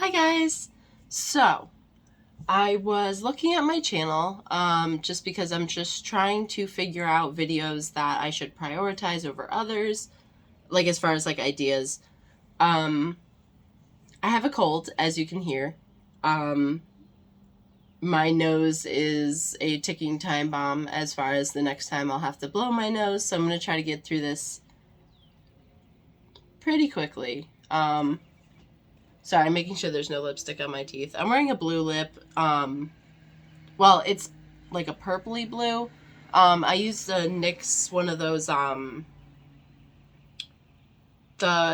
Hi guys! So, I was looking at my channel just because I'm just trying to figure out videos that I should prioritize over others, like as far as like ideas. I have a cold, as you can hear. My nose is a ticking time bomb as far as the next time I'll have to blow my nose, so I'm going to try to get through this pretty quickly. Sorry, I'm making sure there's no lipstick on my teeth. I'm wearing a blue lip. Well, it's like a purpley blue. I used the NYX, one of those, the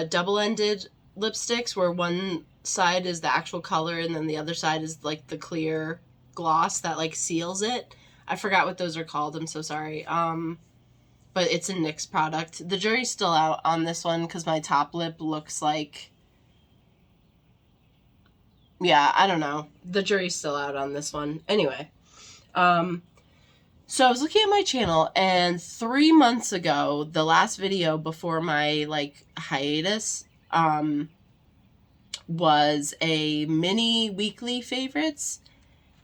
double-ended lipsticks where one side is the actual color and then the other side is like the clear gloss that like seals it. I forgot what those are called. I'm so sorry. But it's a NYX product. The jury's still out on this one because my top lip looks like, yeah, I don't know. The jury's still out on this one. Anyway, so I was looking at my channel, and 3 months ago, the last video before my like hiatus, was a mini weekly favorites,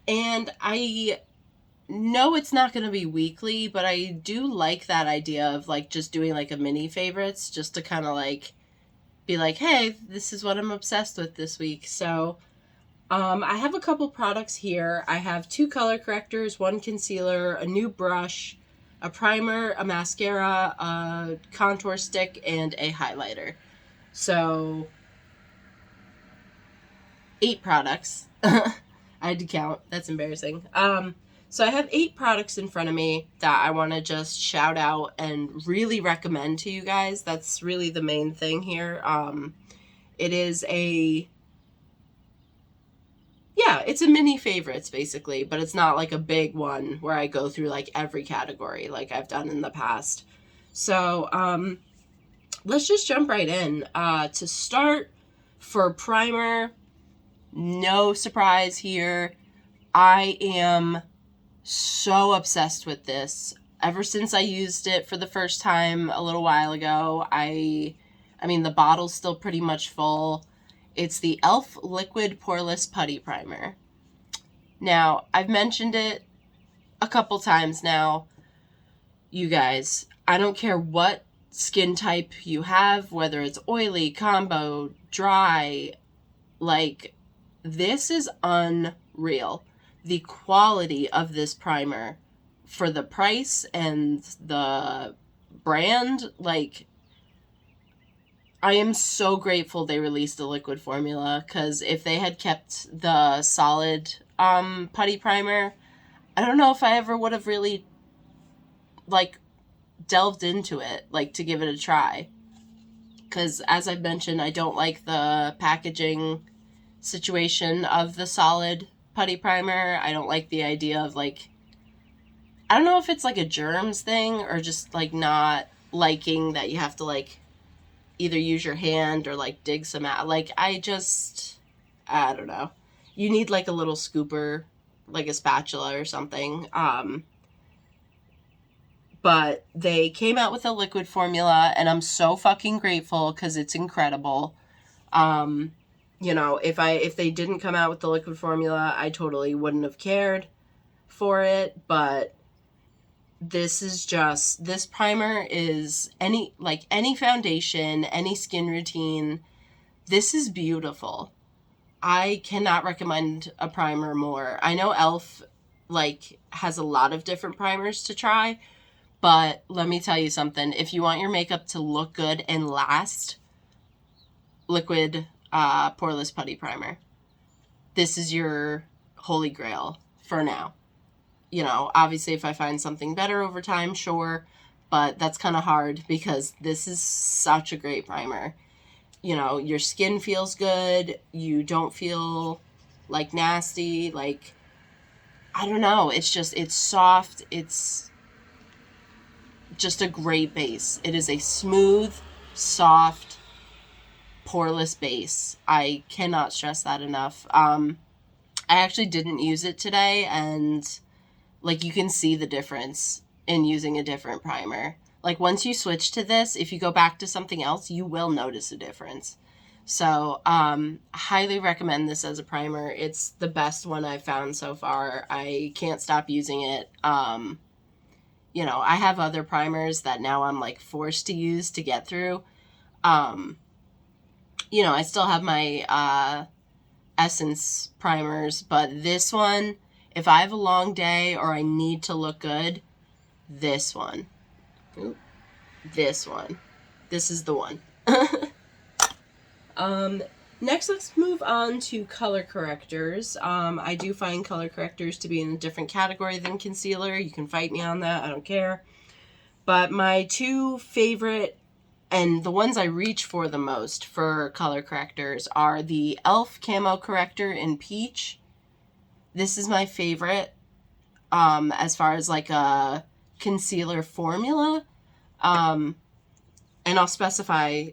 and I know it's not going to be weekly, but I do like that idea of like just doing like a mini favorites just to kind of like be like, hey, this is what I'm obsessed with this week. So I have a couple products here. I have 2 color correctors, 1 concealer, a new brush, a primer, a mascara, a contour stick, and a highlighter. So 8 products. I had to count. That's embarrassing. So I have 8 products in front of me that I want to just shout out and really recommend to you guys. That's really the main thing here. It is it's a mini favorites basically, but it's not like a big one where I go through like every category like I've done in the past. So let's just jump right in. To start, for primer, no surprise here, I am so obsessed with this. Ever since I used it for the first time a little while ago, I mean the bottle's still pretty much full. It's the e.l.f. Liquid Poreless Putty Primer. Now, I've mentioned it a couple times now. You guys, I don't care what skin type you have, whether it's oily, combo, dry, like, this is unreal. The quality of this primer for the price and the brand, like, I am so grateful they released the liquid formula, because if they had kept the solid putty primer, I don't know if I ever would have really like delved into it, like to give it a try. Because as I've mentioned, I don't like the packaging situation of the solid putty primer. I don't like the idea of like, I don't know if it's like a germs thing or just like not liking that you have to like either use your hand or like dig some out. Like I don't know. You need like a little scooper, like a spatula or something. But they came out with a liquid formula and I'm so fucking grateful because it's incredible. You know, if they didn't come out with the liquid formula, I totally wouldn't have cared for it, but this primer is any foundation, any skin routine. This is beautiful. I cannot recommend a primer more. I know e.l.f. like has a lot of different primers to try, but let me tell you something. If you want your makeup to look good and last, liquid poreless putty primer. This is your holy grail for now. You know, obviously if I find something better over time, sure, but that's kind of hard because this is such a great primer. You know, your skin feels good. You don't feel like nasty. Like, I don't know. It's soft. It's just a great base. It is a smooth, soft, poreless base. I cannot stress that enough. I actually didn't use it today, and like you can see the difference in using a different primer. Like once you switch to this, if you go back to something else, you will notice a difference. So, highly recommend this as a primer. It's the best one I've found so far. I can't stop using it. You know, I have other primers that now I'm like forced to use to get through. You know, I still have my Essence primers, but this one, if I have a long day or I need to look good, this one. Oop, this one. This is the one. Next, let's move on to color correctors. I do find color correctors to be in a different category than concealer. You can fight me on that. I don't care. But my two favorite, and the ones I reach for the most for color correctors, are the e.l.f. Camo Corrector in Peach. This is my favorite as far as like a concealer formula. And I'll specify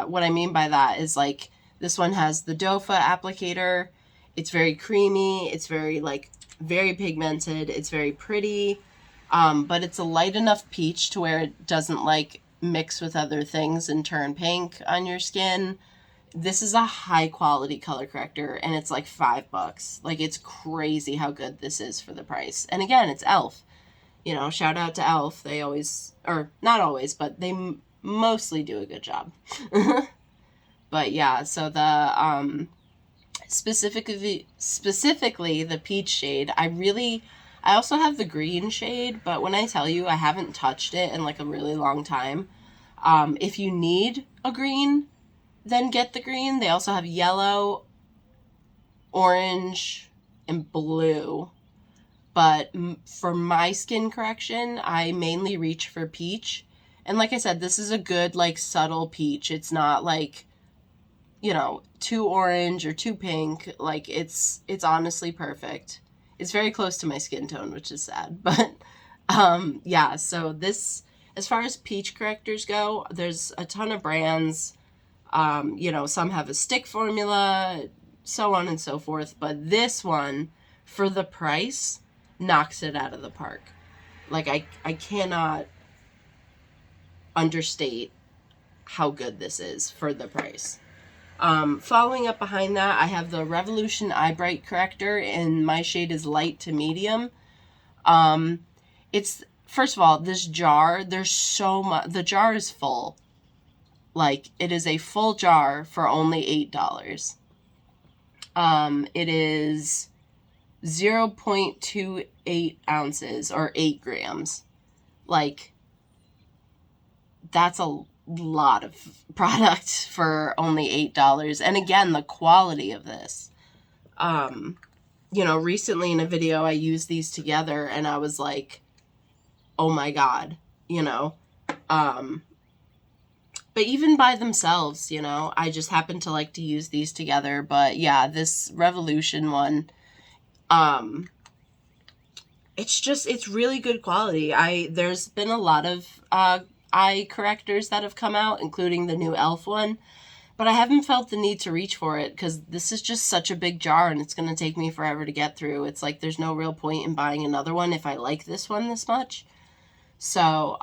what I mean by that is like this one has the Dofa applicator. It's very creamy. It's very like very pigmented. It's very pretty. But it's a light enough peach to where it doesn't like mix with other things and turn pink on your skin. This is a high quality color corrector and it's like $5. Like it's crazy how good this is for the price. And again, it's e.l.f. You know, shout out to e.l.f. They always, or not always, but they mostly do a good job. But yeah, so the specifically the peach shade, I also have the green shade, but when I tell you I haven't touched it in like a really long time. If you need a green, then get the green. They also have yellow, orange, and blue. But for my skin correction, I mainly reach for peach. And like I said, this is a good, like, subtle peach. It's not like, you know, too orange or too pink. Like, it's honestly perfect. It's very close to my skin tone, which is sad. But, yeah, so this, as far as peach correctors go, there's a ton of brands. You know, some have a stick formula, so on and so forth. But this one, for the price, knocks it out of the park. Like, I cannot understate how good this is for the price. Following up behind that, I have the Revolution Eye Bright Corrector, and my shade is light to medium. It's, first of all, this jar, there's so much, the jar is full. Like, it is a full jar for only $8. It is 0.28 ounces or 8 grams. Like, that's a lot of product for only $8. And again, the quality of this. You know, recently in a video, I used these together and I was like, oh my God, you know. But even by themselves, you know, I just happen to like to use these together. But yeah, this Revolution one, it's really good quality. There's been a lot of eye correctors that have come out, including the new e.l.f. one, but I haven't felt the need to reach for it because this is just such a big jar and it's going to take me forever to get through. It's like there's no real point in buying another one if I like this one this much. So,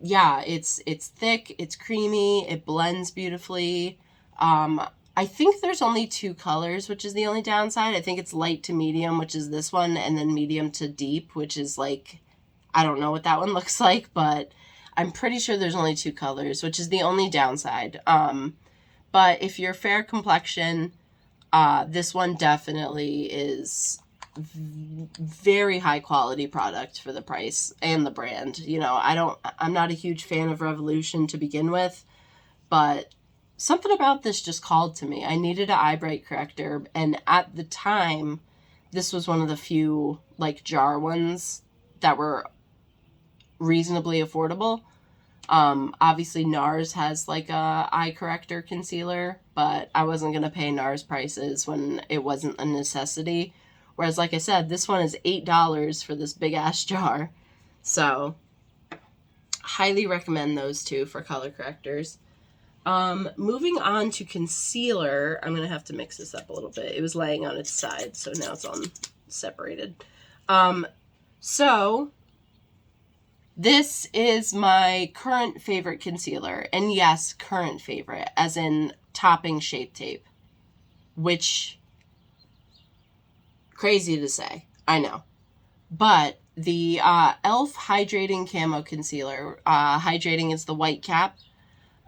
yeah, it's thick, it's creamy, it blends beautifully. I think there's only 2 colors, which is the only downside. I think it's light to medium, which is this one, and then medium to deep, which is like, I don't know what that one looks like, but I'm pretty sure there's only 2 colors, which is the only downside. But if you're fair complexion, this one definitely is very high quality product for the price and the brand. You know, I'm not a huge fan of Revolution to begin with, but something about this just called to me. I needed an eye bright corrector, and at the time, this was one of the few like jar ones that were reasonably affordable. Obviously NARS has like a eye corrector concealer, but I wasn't going to pay NARS prices when it wasn't a necessity. Whereas, like I said, this one is $8 for this big ass jar. So, highly recommend those two for color correctors. Moving on to concealer, I'm going to have to mix this up a little bit. It was laying on its side, so now it's on separated. So, this is my current favorite concealer. And yes, current favorite, as in topping Shape Tape, which, crazy to say, I know. But the e.l.f. Hydrating Camo Concealer, hydrating is the white cap.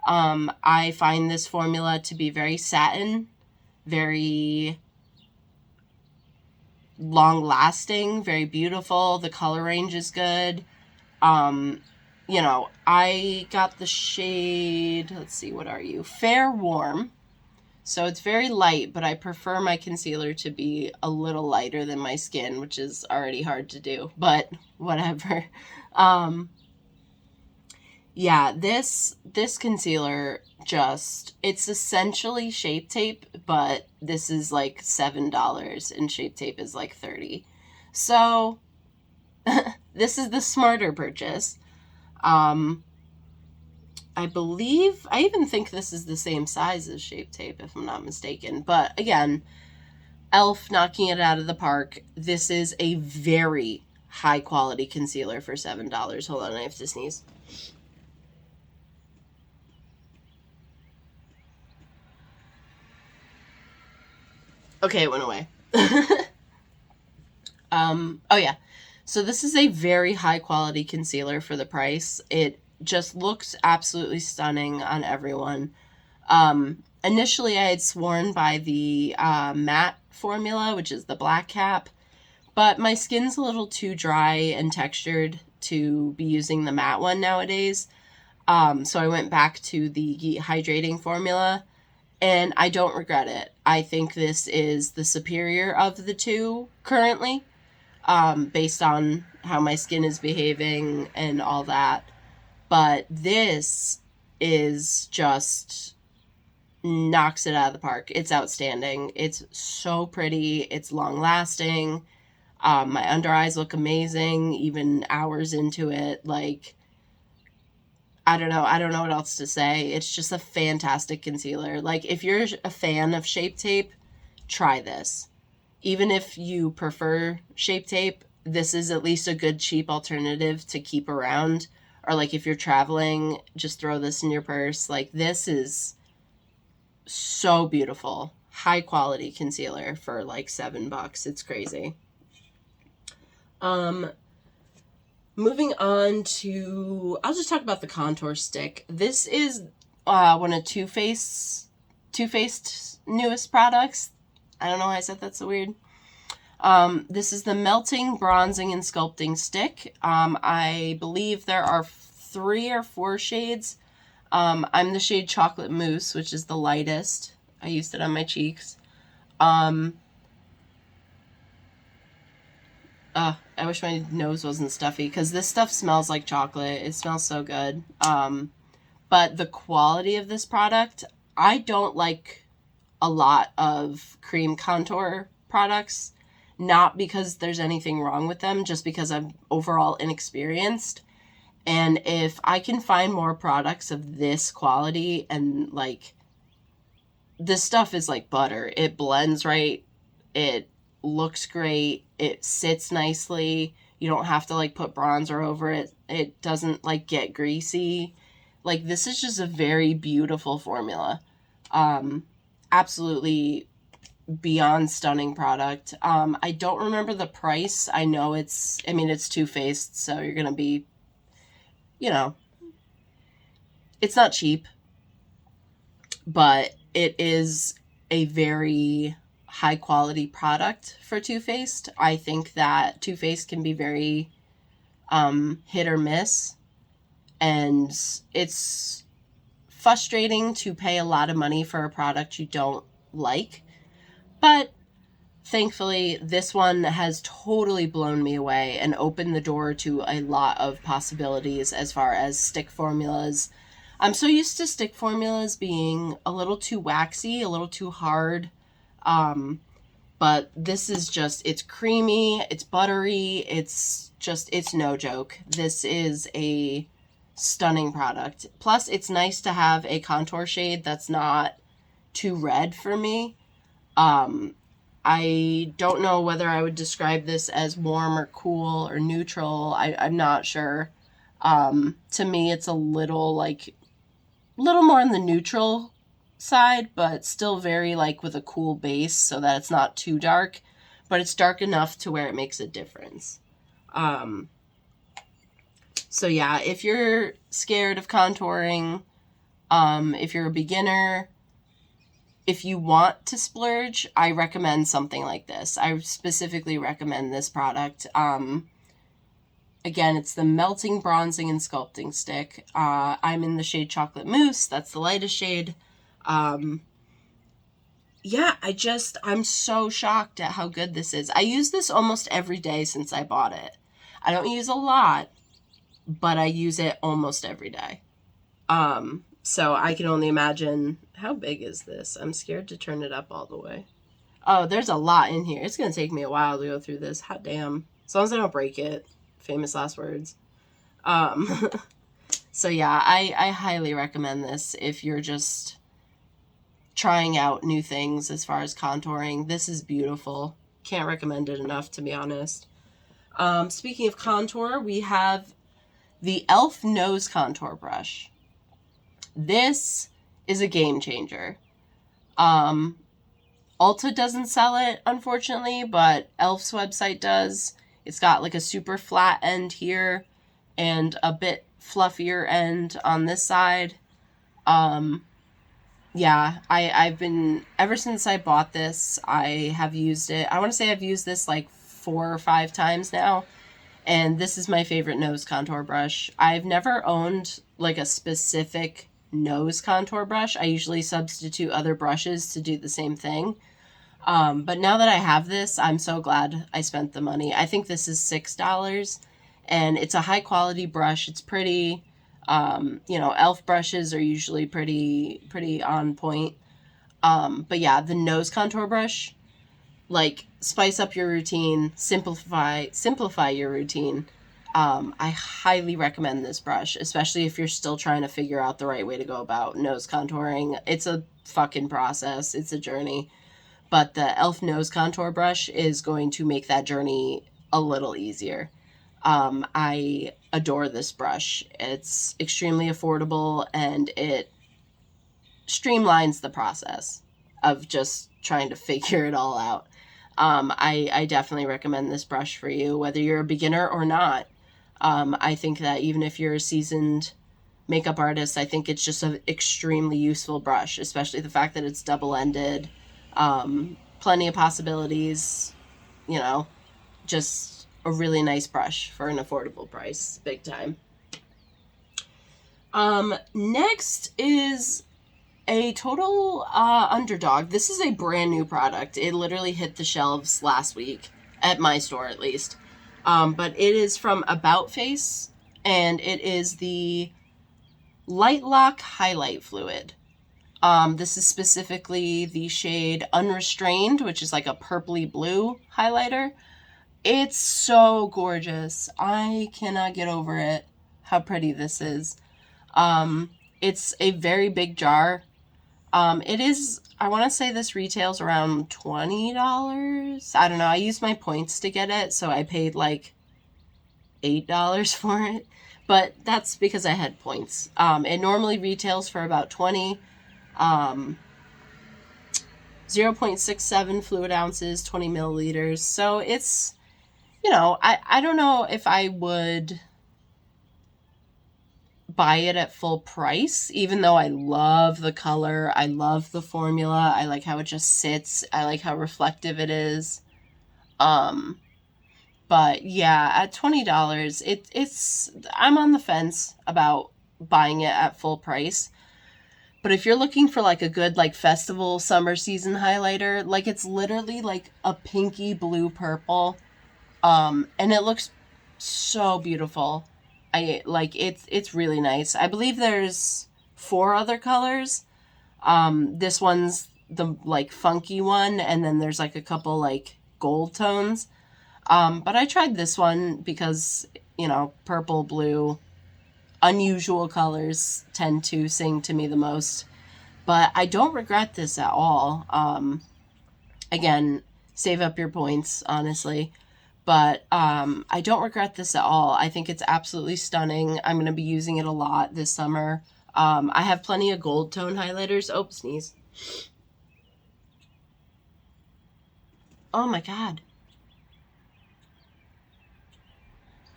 I find this formula to be very satin, very long-lasting, very beautiful. The color range is good. You know, I got the shade, let's see, what are you? Fair Warm. So it's very light, but I prefer my concealer to be a little lighter than my skin, which is already hard to do, but whatever. Yeah, this concealer just, it's essentially Shape Tape, but this is like $7 and Shape Tape is like $30. So this is the smarter purchase. I believe, I even think this is the same size as Shape Tape, if I'm not mistaken. But again, e.l.f. knocking it out of the park. This is a very high quality concealer for $7. Hold on, I have to sneeze. Okay, it went away. Oh yeah. So this is a very high quality concealer for the price. It just looks absolutely stunning on everyone. Initially I had sworn by the matte formula, which is the black cap, but my skin's a little too dry and textured to be using the matte one nowadays. So I went back to the hydrating formula, and I don't regret it. I think this is the superior of the two currently, based on how my skin is behaving and all that. But this is just knocks it out of the park. It's outstanding. It's so pretty. It's long lasting. My under eyes look amazing, even hours into it. Like, I don't know what else to say. It's just a fantastic concealer. Like, if you're a fan of Shape Tape, try this. Even if you prefer Shape Tape, this is at least a good cheap alternative to keep around. Or like if you're traveling, just throw this in your purse. Like, this is so beautiful. High quality concealer for like $7. It's crazy. Moving on to, I'll just talk about the contour stick. This is one of Too Faced's newest products. I don't know why I said that's so weird. This is the Melting Bronzing and Sculpting Stick. I believe there are 3 or 4 shades. I'm the shade Chocolate Mousse, which is the lightest. I used it on my cheeks. I wish my nose wasn't stuffy, because this stuff smells like chocolate. It smells so good. But the quality of this product, I don't like a lot of cream contour products. Not because there's anything wrong with them, just because I'm overall inexperienced. And if I can find more products of this quality, and like, this stuff is like butter. It blends right. It looks great. It sits nicely. You don't have to like put bronzer over it. It doesn't like get greasy. Like, this is just a very beautiful formula. Absolutely beyond stunning product. I don't remember the price. I know it's Too Faced, so you're gonna be, you know, it's not cheap, but it is a very high quality product for Too Faced. I think that Too Faced can be very hit or miss, and it's frustrating to pay a lot of money for a product you don't like. But thankfully, this one has totally blown me away and opened the door to a lot of possibilities as far as stick formulas. I'm so used to stick formulas being a little too waxy, a little too hard. But this is just, it's creamy, it's buttery, it's no joke. This is a stunning product. Plus, it's nice to have a contour shade that's not too red for me. I don't know whether I would describe this as warm or cool or neutral. I'm not sure. To me, it's a little more in the neutral side, but still very like with a cool base so that it's not too dark, but it's dark enough to where it makes a difference. So yeah, if you're scared of contouring, if you're a beginner, if you want to splurge, I recommend something like this. I specifically recommend this product. Again, it's the Melting Bronzing and Sculpting Stick. I'm in the shade Chocolate Mousse. That's the lightest shade. Yeah, I'm so shocked at how good this is. I use this almost every day since I bought it. I don't use a lot, but I use it almost every day. So I can only imagine, how big is this? I'm scared to turn it up all the way. Oh, there's a lot in here. It's going to take me a while to go through this. Hot damn. As long as I don't break it. Famous last words. So yeah, I highly recommend this if you're just trying out new things as far as contouring. This is beautiful. Can't recommend it enough, to be honest. Speaking of contour, we have the e.l.f. Nose Contour Brush. This is a game changer. Ulta doesn't sell it, unfortunately, but e.l.f.'s website does. It's got like a super flat end here and a bit fluffier end on this side. Yeah, I've been, ever since I bought this, I have used it. I want to say I've used this like 4 or 5 times now. And this is my favorite nose contour brush. I've never owned like a specific nose contour brush. I usually substitute other brushes to do the same thing. But now that I have this, I'm so glad I spent the money. I think this is $6 and it's a high quality brush. It's pretty, e.l.f. brushes are usually pretty on point. But yeah, the nose contour brush, like, spice up your routine, simplify your routine. I highly recommend this brush, especially if you're still trying to figure out the right way to go about nose contouring. It's a fucking process. It's a journey. But the e.l.f. Nose Contour Brush is going to make that journey a little easier. I adore this brush. It's extremely affordable and it streamlines the process of just trying to figure it all out. I definitely recommend this brush for you, whether you're a beginner or not. I think that even if you're a seasoned makeup artist, I think it's just an extremely useful brush, especially the fact that it's double-ended. Plenty of possibilities, just a really nice brush for an affordable price, big time. Next is a total underdog. This is a brand new product. It literally hit the shelves last week, at my store at least. But it is from About Face, and it is the Light Lock Highlight Fluid. This is specifically the shade Unrestrained, which is like a purpley blue highlighter. It's so gorgeous. I cannot get over it, how pretty this is. It's a very big jar. It is, I want to say this retails around $20. I don't know. I used my points to get it, so I paid like $8 for it. But that's because I had points. It normally retails for about $20. 0.67 fluid ounces, 20 milliliters. So it's, I don't know if I would buy it at full price, even though I love the color. I love the formula. I like how it just sits. I like how reflective it is. But yeah, at $20, it's, I'm on the fence about buying it at full price. But if you're looking for like a good like festival summer season highlighter, like it's literally like a pinky blue purple. And it looks so beautiful. It's really nice. I believe there's 4 other colors. This one's the like funky one, and then there's like a couple like gold tones. But I tried this one because, purple, blue, unusual colors tend to sing to me the most. But I don't regret this at all. Again, save up your points, honestly. But I don't regret this at all. I think it's absolutely stunning. I'm going to be using it a lot this summer. I have plenty of gold tone highlighters. Oh, sneeze. Oh my god.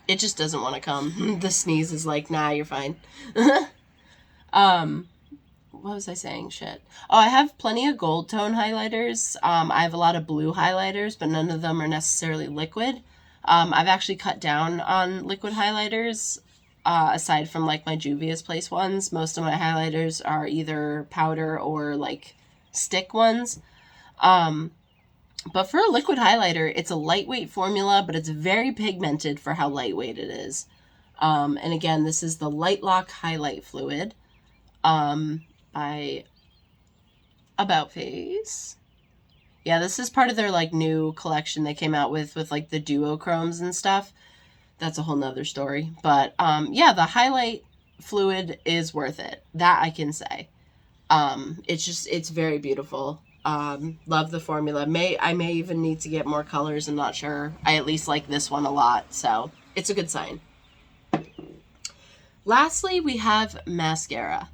It just doesn't want to come. The sneeze is like, nah, you're fine. What was I saying? Shit. Oh, I have plenty of gold tone highlighters. I have a lot of blue highlighters, but none of them are necessarily liquid. I've actually cut down on liquid highlighters, aside from like my Juvia's Place ones. Most of my highlighters are either powder or like stick ones. But for a liquid highlighter, it's a lightweight formula, but it's very pigmented for how lightweight it is. And again, this is the Light Lock Highlight Fluid by About Face. Yeah, this is part of their like new collection they came out with like the duochromes and stuff. That's a whole nother story. But yeah, the highlight fluid is worth it. That I can say. It's very beautiful. Love the formula. I may even need to get more colors. I'm not sure. I at least like this one a lot, so it's a good sign. Lastly, we have mascara.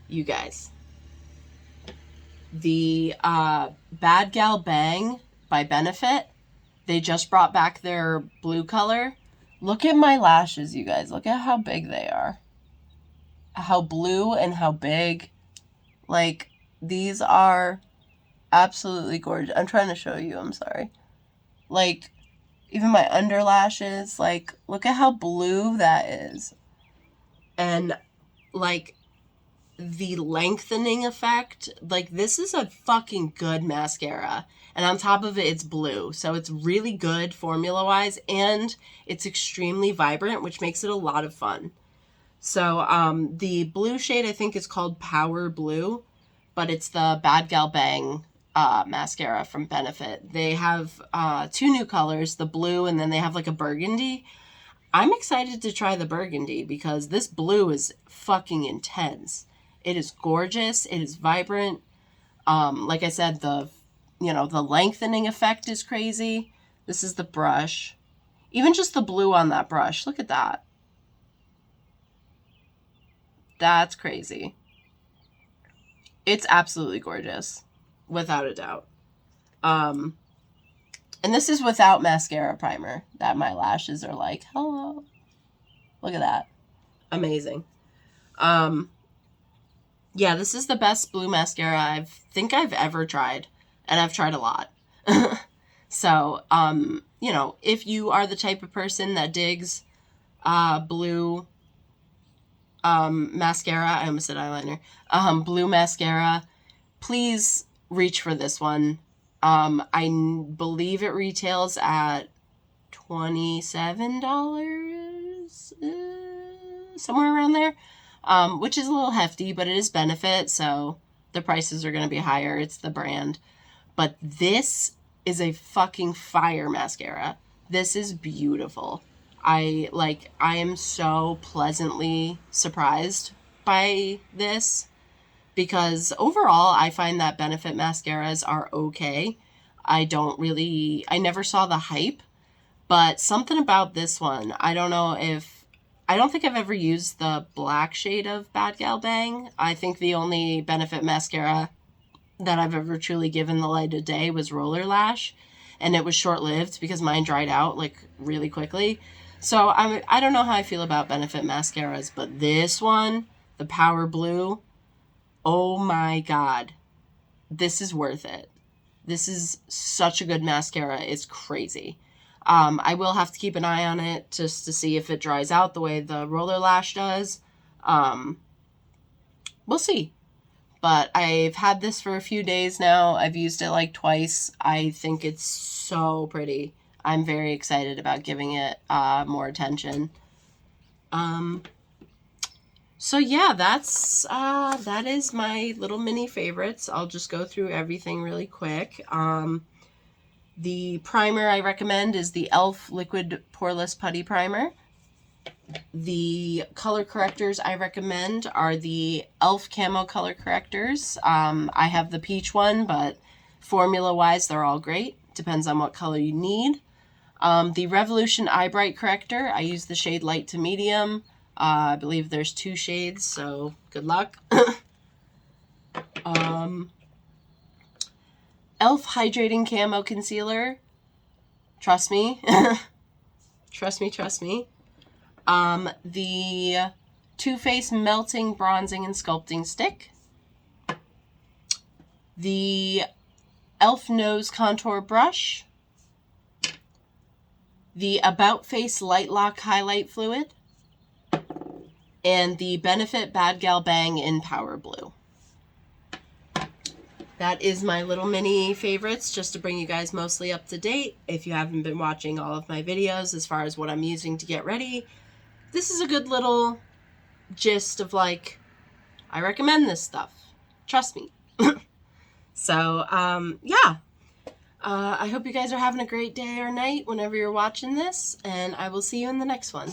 You guys. The Bad Gal Bang by Benefit. They just brought back their blue color. Look at my lashes, you guys. Look at how big they are. How blue and how big. Like, these are absolutely gorgeous. I'm trying to show you. I'm sorry. Like, even my under lashes. Like, look at how blue that is. And, like, the lengthening effect. Like, this is a fucking good mascara. And on top of it, it's blue. So it's really good formula-wise. And it's extremely vibrant, which makes it a lot of fun. So, the blue shade, I think, is called Power Blue. But it's the Bad Gal Bang mascara from Benefit. They have 2 new colors, the blue and then they have like a burgundy. I'm excited to try the burgundy because this blue is fucking intense. It is gorgeous. It is vibrant. Like I said, the lengthening effect is crazy. This is the brush. Even just the blue on that brush. Look at that. That's crazy. It's absolutely gorgeous, without a doubt. And this is without mascara primer, that my lashes are like, hello. Look at that. Amazing. Yeah, this is the best blue mascara I think I've ever tried, and I've tried a lot. So, if you are the type of person that digs blue mascara, I almost said eyeliner, blue mascara, please reach for this one. I believe it retails at $27, somewhere around there, which is a little hefty, but it is Benefit, so the prices are going to be higher. It's the brand. But this is a fucking fire mascara. This is beautiful. I am so pleasantly surprised by this because overall I find that Benefit mascaras are okay. I never saw the hype, but something about this one, I don't think I've ever used the black shade of Bad Gal Bang. I think the only Benefit mascara that I've ever truly given the light of day was Roller Lash, and it was short-lived because mine dried out like really quickly. So I don't know how I feel about Benefit mascaras, but this one, the Power Blue, oh my god, this is worth it. This is such a good mascara. It's crazy. I will have to keep an eye on it just to see if it dries out the way the Roller Lash does. We'll see. But I've had this for a few days now. I've used it like twice. I think it's so pretty. I'm very excited about giving it more attention. So yeah, that is my little mini favorites. I'll just go through everything really quick. The primer I recommend is the e.l.f. Liquid Poreless Putty Primer. The color correctors I recommend are the e.l.f. Camo Color Correctors. I have the peach one, but formula-wise, they're all great. Depends on what color you need. The Revolution Eye Bright Corrector, I use the shade light to medium. I believe there's 2 shades, so good luck. e.l.f. Hydrating Camo Concealer. Trust me. Trust me, trust me. The Too Faced Melting Bronzing and Sculpting Stick. The e.l.f. Nose Contour Brush. The About Face Light Lock Highlight Fluid. And the Benefit Bad Gal Bang in Power Blue. That is my little mini favorites, just to bring you guys mostly up to date. If you haven't been watching all of my videos as far as what I'm using to get ready, this is a good little gist of like, I recommend this stuff. Trust me. So, yeah. I hope you guys are having a great day or night whenever you're watching this, and I will see you in the next one.